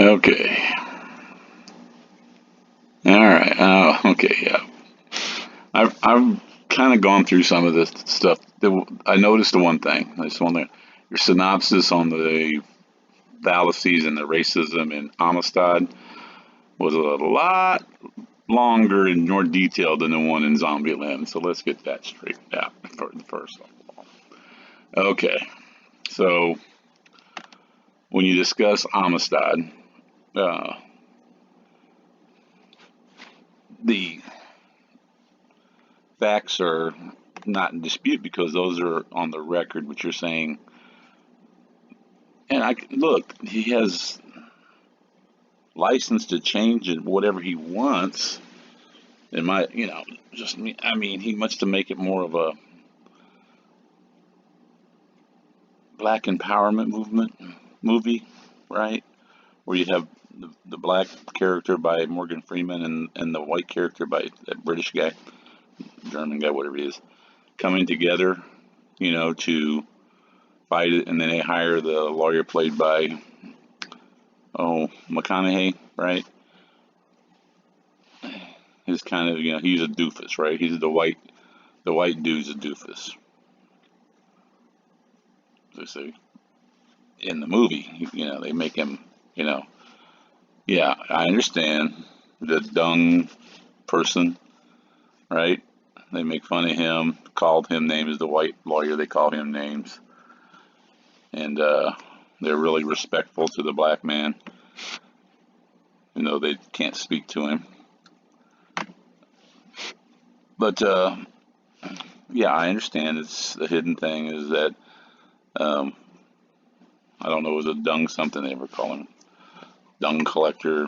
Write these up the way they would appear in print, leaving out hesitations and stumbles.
Okay. All right. Okay. Yeah. I've kind of gone through some of this stuff. I noticed the one thing. This one thing. Your synopsis on the fallacies and the racism in Amistad was a lot longer and more detailed than the one in Zombieland. So let's get that straight out first. Okay. So when you discuss Amistad, uh, the facts are not in dispute because those are on the record, what you're saying. And I look, he has license to change it whatever he wants. In my, just me. I mean, he wants to make it more of a black empowerment movie, right? Where you have the black character by Morgan Freeman and the white character by that British guy, German guy, whatever he is, coming together, to fight it, and then they hire the lawyer played by McConaughey, right? He's kind of he's a doofus, right? He's the white dude's a doofus. They say in the movie, they make him, you know, yeah, I understand the dung person, right? They make fun of him, called him names. The white lawyer, they call him names, and they're really respectful to the black man. They can't speak to him. But yeah, I understand. It's the hidden thing is that um, I don't know, it was a dung something they ever call him, dung collector.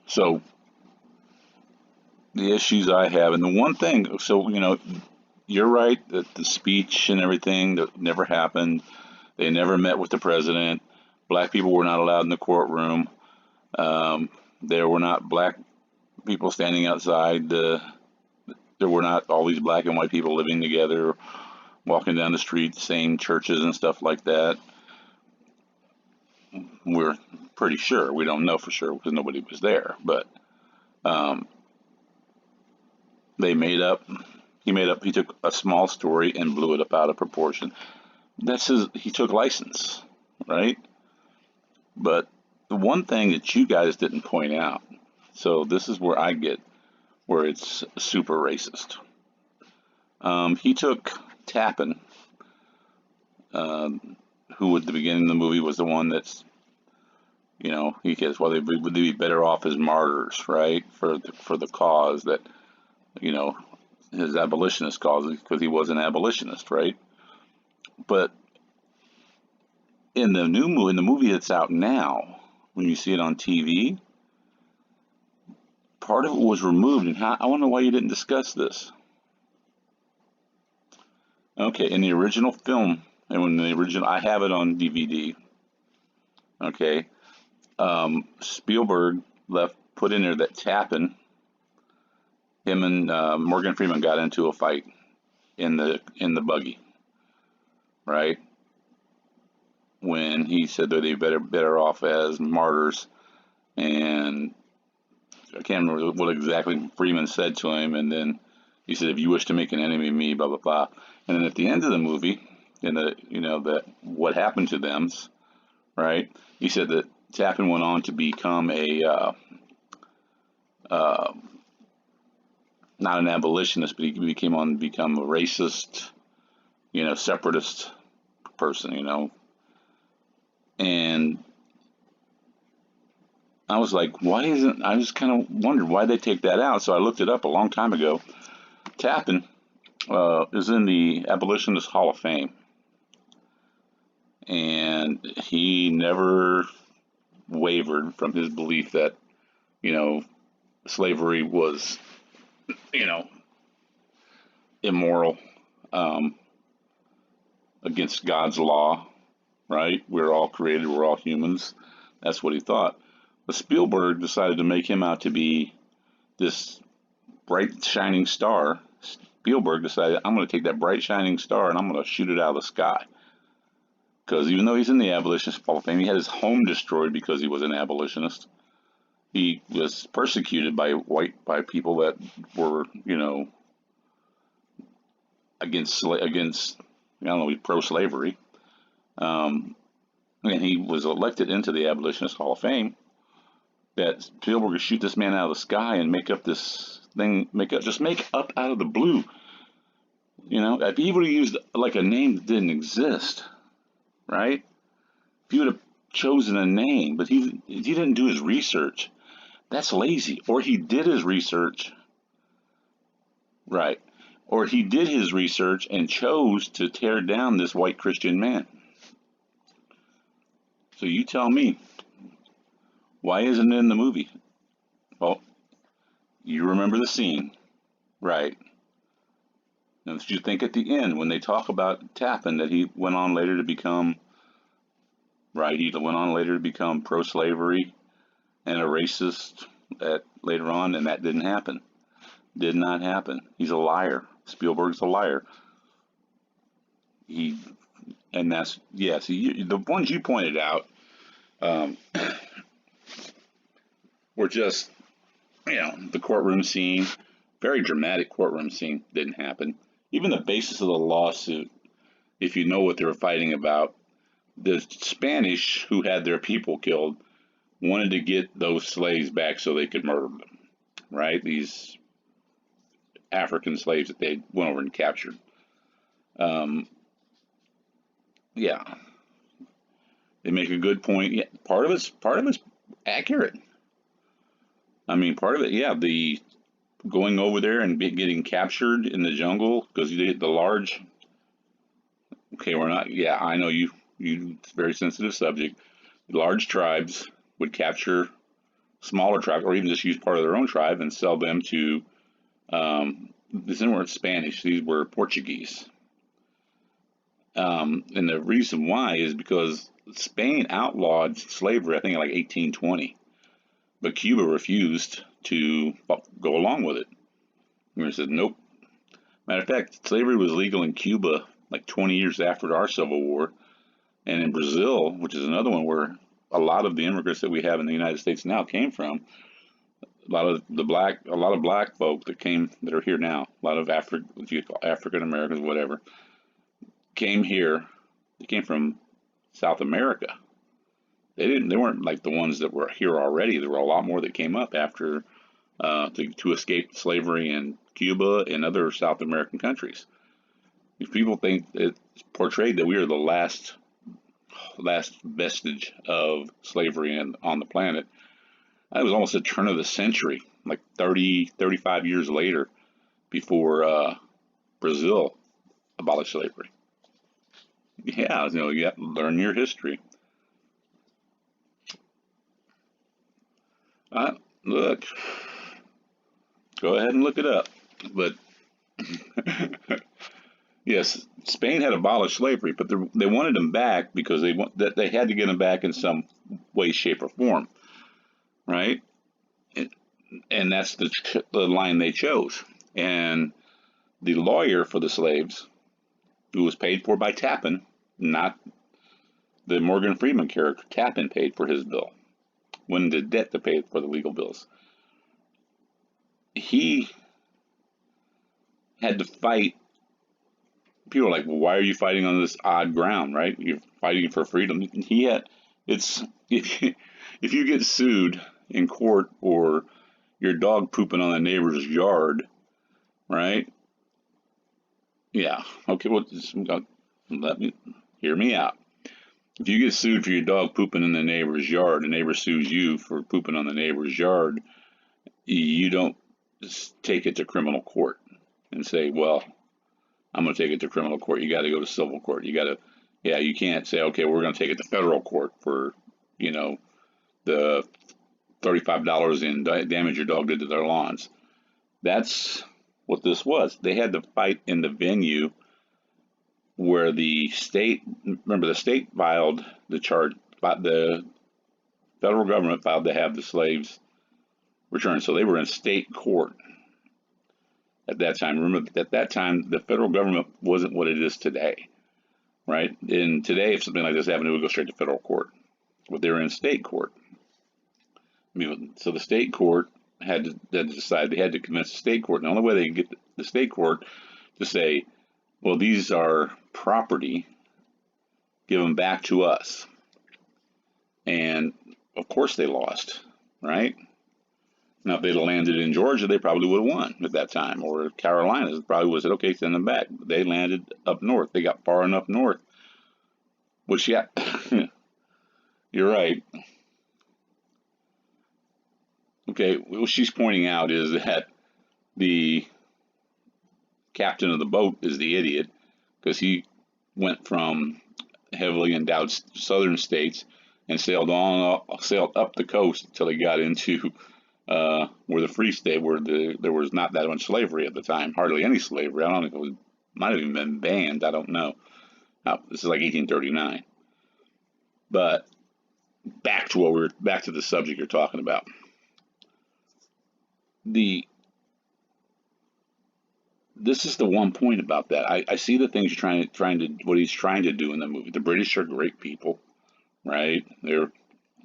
So the issues I have, and the one thing, so you're right that the speech and everything that never happened. They never met with the president. Black people were not allowed in the courtroom. There were not black people standing outside. There were not all these black and white people living together, walking down the street, same churches and stuff like that. We're pretty sure. We don't know for sure because nobody was there. But um, they made up. He took a small story and blew it up out of proportion. He took license, right? But the one thing that you guys didn't point out, so this is where I get where it's super racist. He took Tappan, who at the beginning of the movie was the one that's, he says, well, would they be better off as martyrs, right, for the cause that, you know, his abolitionist cause, because he was an abolitionist, right? But in the movie that's out now, when you see it on TV, part of it was removed, and I wonder why you didn't discuss this. Okay, in the original film, and when the original, I have it on DVD. Okay, Spielberg put in there that Tappan, him and Morgan Freeman got into a fight in the buggy, right? When he said that they better off as martyrs, and I can't remember what exactly Freeman said to him, and then he said, "If you wish to make an enemy of me, blah blah blah." And then at the end of the movie, in the that what happened to them, right? He said that Tappan went on to become uh, not an abolitionist, but he become a racist, separatist person, and I was like, I just kind of wondered why they take that out. So I looked it up a long time ago. Tappan is in the Abolitionist Hall of Fame, and he never wavered from his belief that, slavery was, you know, immoral, um, against God's law, right? We're all created, we're all humans. That's what he thought. But Spielberg decided to make him out to be this bright, shining star. Spielberg decided, I'm going to take that bright, shining star and I'm going to shoot it out of the sky. Because even though he's in the Abolitionist Hall of Fame, he had his home destroyed because he was an abolitionist. He was persecuted by people that were, against I don't know, pro-slavery. And he was elected into the Abolitionist Hall of Fame. That Spielberg would shoot this man out of the sky and make up this thing, make up out of the blue. If he would have used like a name that didn't exist, right? If he would have chosen a name, but he didn't do his research. That's lazy. Or he did his research, right? Or he did his research and chose to tear down this white Christian man. So you tell me, why isn't it in the movie? Well, you remember the scene, right? And if you think at the end, when they talk about Tappan, that he went on later to become, right, he went on later to become pro-slavery and a racist later on, and that didn't happen. Did not happen. He's a liar. Spielberg's a liar. And that's, yes, the ones you pointed out were just, the courtroom scene, very dramatic courtroom scene, didn't happen. Even the basis of the lawsuit, if you know what they were fighting about, the Spanish who had their people killed wanted to get those slaves back so they could murder them, right? These African slaves that they went over and captured. Yeah, they make a good point. Yeah, part of it's accurate. I mean, part of it, yeah, the going over there and getting captured in the jungle because the large. Okay, we're not. Yeah, I know you. It's a very sensitive subject. Large tribes would capture smaller tribes, or even just use part of their own tribe and sell them to. These weren't Spanish; these were Portuguese. And the reason why is because Spain outlawed slavery, I think, in like 1820, but Cuba refused to go along with it. They said nope. Matter of fact, slavery was legal in Cuba like 20 years after our Civil War, and in Brazil, which is another one where a lot of the immigrants that we have in the United States now came from. A lot of black folk that are here now, a lot of African Americans, whatever, came here. They came from South America. They weren't like the ones that were here already. There were a lot more that came up after to escape slavery in Cuba and other South American countries. If people think it's portrayed that we are the last vestige of slavery on the planet, that was almost a turn of the century, like 35 years later, before Brazil abolished slavery. Yeah, you have to learn your history. Look, go ahead and look it up. But yes, Spain had abolished slavery, but they wanted them back because they had to get them back in some way, shape, or form, right? And that's the line they chose. And the lawyer for the slaves, who was paid for by Tappan, not the Morgan Freeman character, Tappan paid for his bill, went into debt to pay for the legal bills. He had to fight. People are like, well, why are you fighting on this odd ground, right? You're fighting for freedom. If you get sued in court or your dog pooping on a neighbor's yard, right? Yeah. Okay. Well, hear me out. If you get sued for your dog pooping in the neighbor's yard, the neighbor sues you for pooping on the neighbor's yard, you don't just take it to criminal court and say, well, I'm going to take it to criminal court. You got to go to civil court. You can't say, okay, we're going to take it to federal court for, the $35 in damage your dog did to their lawns. That's what this was. They had to fight in the venue where the state filed the charge, but the federal government filed to have the slaves returned. So they were in state court at that time. Remember, at that time, the federal government wasn't what it is today, right? And today, if something like this happened, it would go straight to federal court. But they were in state court. I mean, so the state court had to decide. They had to convince the state court. And the only way they could get the state court to say, well, these are property, give them back to us. And of course they lost, right? Now, if they'd have landed in Georgia, they probably would have won at that time. Or Carolinas probably would have said, okay, send them back. But they landed up north. They got far enough north. Which, yeah, you're right. Okay, what she's pointing out is that the captain of the boat is the idiot because he went from heavily endowed southern states and sailed up the coast until he got into where the free state, where there was not that much slavery at the time, hardly any slavery. I don't think it was, might have even been banned. I don't know. This is like 1839. But back to the subject you're talking about. This is the one point about that. I see the things you're trying to what he's trying to do in the movie. The British are great people, right? They're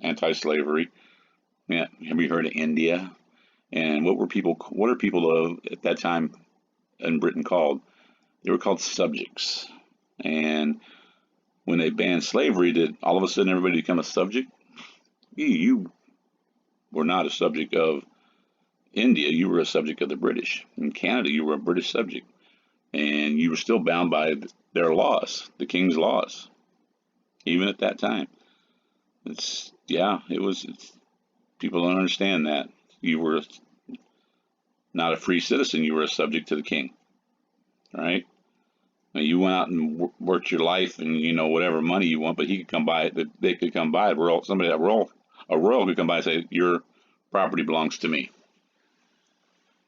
anti-slavery. Yeah, have you heard of India? And what are people at that time in Britain called? They were called subjects. And when they banned slavery, did all of a sudden everybody become a subject? You were not a subject of India, you were a subject of the British. In Canada, you were a British subject. And you were still bound by their laws, the king's laws, even at that time. People don't understand that. You were not a free citizen, you were a subject to the king, right? Now, you went out and worked your life and, whatever money you want, but he could come by it, they could come by it. A royal could come by and say, your property belongs to me.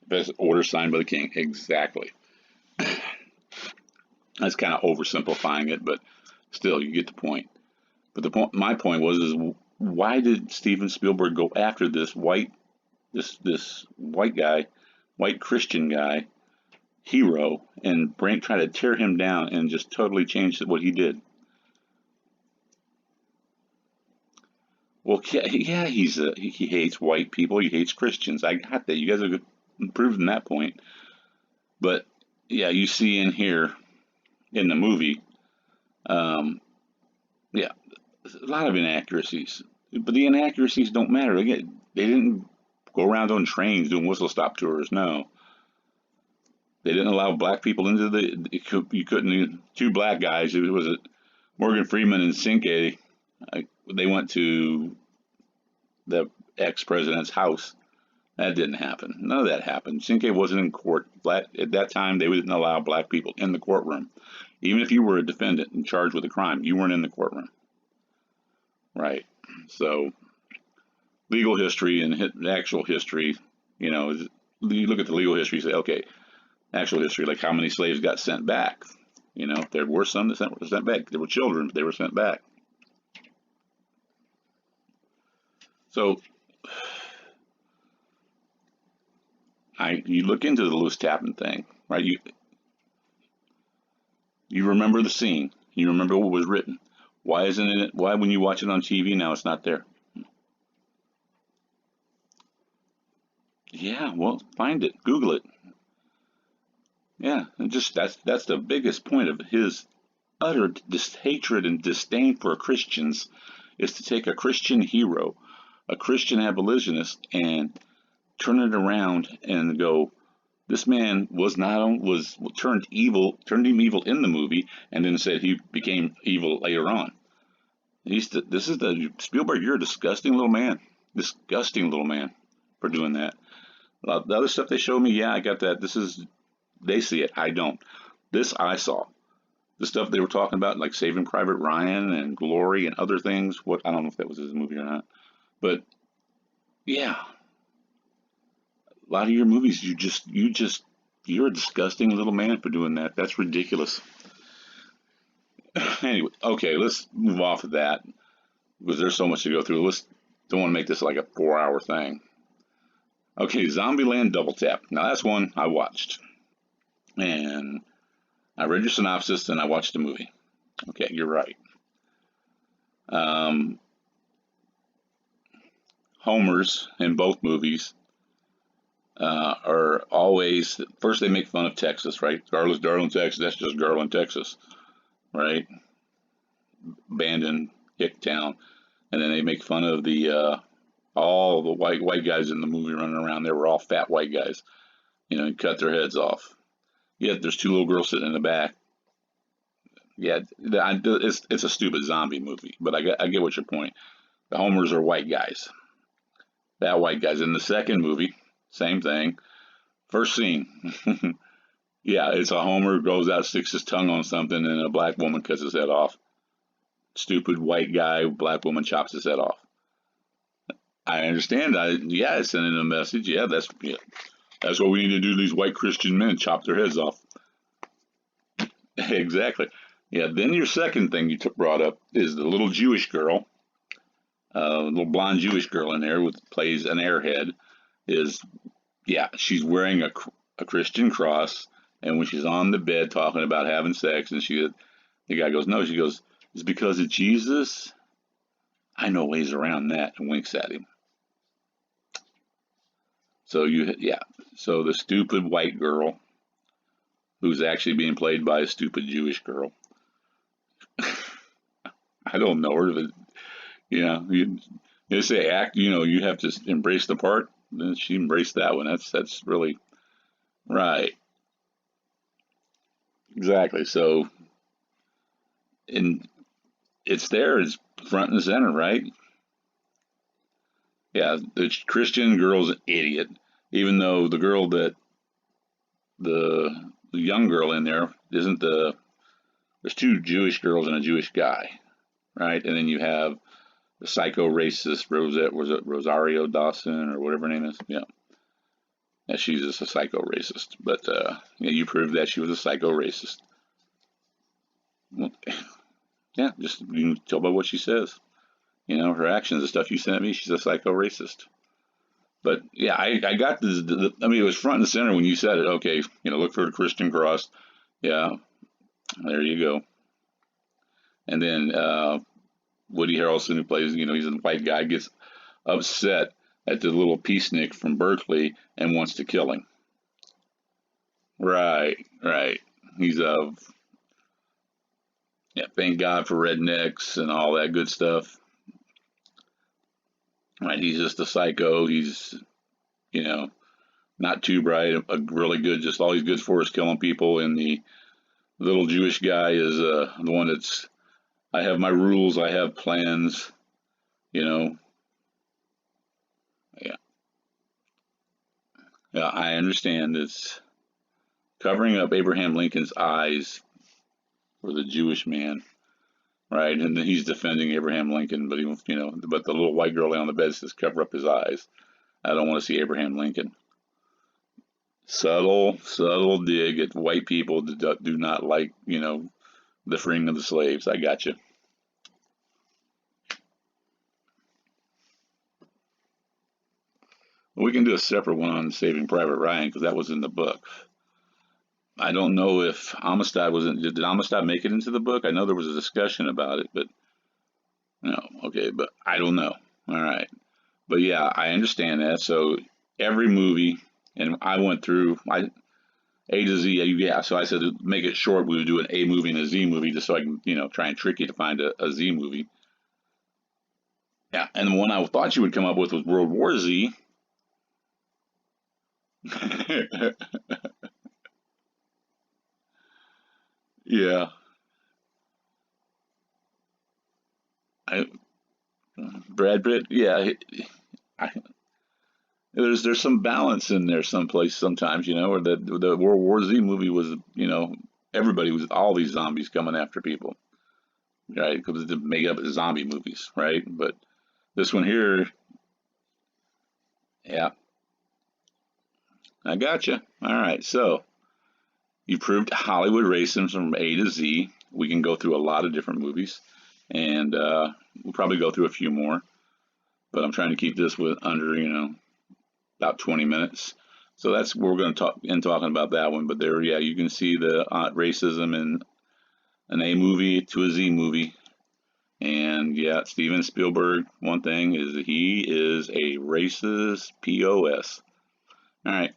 That's order signed by the king. Exactly. That's kind of oversimplifying it, but still, you get the point. But my point is why did Steven Spielberg go after this white guy, white Christian guy, hero, and try to tear him down and just totally change what he did? Well, yeah, he hates white people. He hates Christians. I got that. You guys have proven that point. But yeah, you see in here in the movie, yeah, a lot of inaccuracies. But the inaccuracies don't matter. Again, they didn't go around on trains doing whistle stop tours. No, they didn't allow black people into you couldn't. Two black guys. It was Morgan Freeman and Cinque. They went to the ex-president's house. That didn't happen. None of that happened. Cinque wasn't in court. At that time, they didn't allow black people in the courtroom. Even if you were a defendant and charged with a crime, you weren't in the courtroom. Right. So, legal history and actual history, you look at the legal history, you say, okay, actual history, like how many slaves got sent back. There were some that were sent back. There were children, but they were sent back. So, you look into the Lewis Tappan thing, right? You remember the scene. You remember what was written. Why isn't it? Why, when you watch it on TV now, it's not there? Yeah, well, find it, Google it. Yeah, and that's the biggest point of his utter hatred and disdain for Christians, is to take a Christian hero, a Christian abolitionist, and turn it around and go, this man turned him evil in the movie, and then said he became evil later on. This is the Spielberg. You're a disgusting little man for doing that. The other stuff they showed me, yeah, I got that. They see it, I don't. This I saw. The stuff they were talking about, like Saving Private Ryan and Glory and other things. I don't know if that was his movie or not, but yeah, a lot of your movies, you're a disgusting little man for doing that. That's ridiculous. Anyway, okay, let's move off of that because there's so much to go through. Don't want to make this like a 4-hour thing. Okay, Zombieland Double Tap. Now that's one I watched, and I read your synopsis and I watched the movie. Okay, you're right. Um, Homers in both movies are always first they make fun of Texas, right? Garland, Texas. That's just Garland, Texas, right? Abandoned hick town, and then they make fun of the all the white guys in the movie running around. They were all fat white guys, and cut their heads off. Yet there's two little girls sitting in the back. Yeah, it's a stupid zombie movie, but I get what your point. The Homers are white guys, fat white guys. In the second movie, same thing. First scene, yeah, it's a Homer goes out, sticks his tongue on something, and a black woman cuts his head off. Stupid white guy, black woman chops his head off. I understand. Yeah, it's sending a message. That's what we need to do. These white Christian men chop their heads off. Exactly. Yeah. Then your second thing you brought up is the little Jewish girl, little blonde Jewish girl in there with plays an airhead. Is Yeah, she's wearing a Christian cross, and when she's on the bed talking about having sex, and the guy goes, no, she goes, it's because of Jesus. I know ways around that, and winks at him. So yeah. So the stupid white girl, who's actually being played by a stupid Jewish girl. I don't know her, but they say act. You have to embrace the part. Then she embraced that one. That's really right. Exactly. So, and it's there. It's front and center, right? Yeah, the Christian girl's an idiot, even though the young girl in there isn't there's two Jewish girls and a Jewish guy, right? And then you have the psycho racist Rosette, was it Rosario Dawson or whatever her name is? Yeah. Yeah, she's just a psycho racist. But yeah, you proved that she was a psycho racist. Well, yeah, just you can tell by what she says. Her actions, the stuff you sent me, she's a psycho racist. But yeah, I got this. I mean, it was front and center when you said it. Okay, look for the Christian cross. Yeah, there you go. And then Woody Harrelson, who plays, he's a white guy, gets upset at the little peacenik from Berkeley and wants to kill him. Right, right. He's yeah, thank God for rednecks and all that good stuff. Right, he's just a psycho. He's, you know, not too bright, a really good, just all he's good for is killing people. And the little Jewish guy is the one that's, I have my rules, I have plans, you know. Yeah, yeah, I understand. It's covering up Abraham Lincoln's eyes for the Jewish man, right? And then he's defending Abraham Lincoln, but but the little white girl laying on the bed says, "Cover up his eyes. I don't want to see Abraham Lincoln." Subtle, subtle dig at white people that do not like, the freeing of the slaves. I got you. We can do a separate one on Saving Private Ryan because that was in the book. I don't know if Amistad was in. Did Amistad make it into the book? I know there was a discussion about it, but no. Okay, but I don't know. All right, but yeah, I understand that. So every movie, and I went through A to Z. Yeah, so I said to make it short, we would do an A movie and a Z movie just so I can, try and trick you to find a Z movie. Yeah, and the one I thought you would come up with was World War Z. Yeah, I, Brad Pitt. Yeah, I, there's some balance in there someplace sometimes, where the World War Z movie was, everybody was all these zombies coming after people, right? Because to make up zombie movies, right? But this one here, yeah, I got you. All right, so you proved Hollywood racism from A to Z. We can go through a lot of different movies, and we'll probably go through a few more. But I'm trying to keep this with under, about 20 minutes. So that's we're going to talk in talking about that one. But there, yeah, you can see the racism an A movie to a Z movie. And yeah, Steven Spielberg, one thing is that he is a racist POS. All right.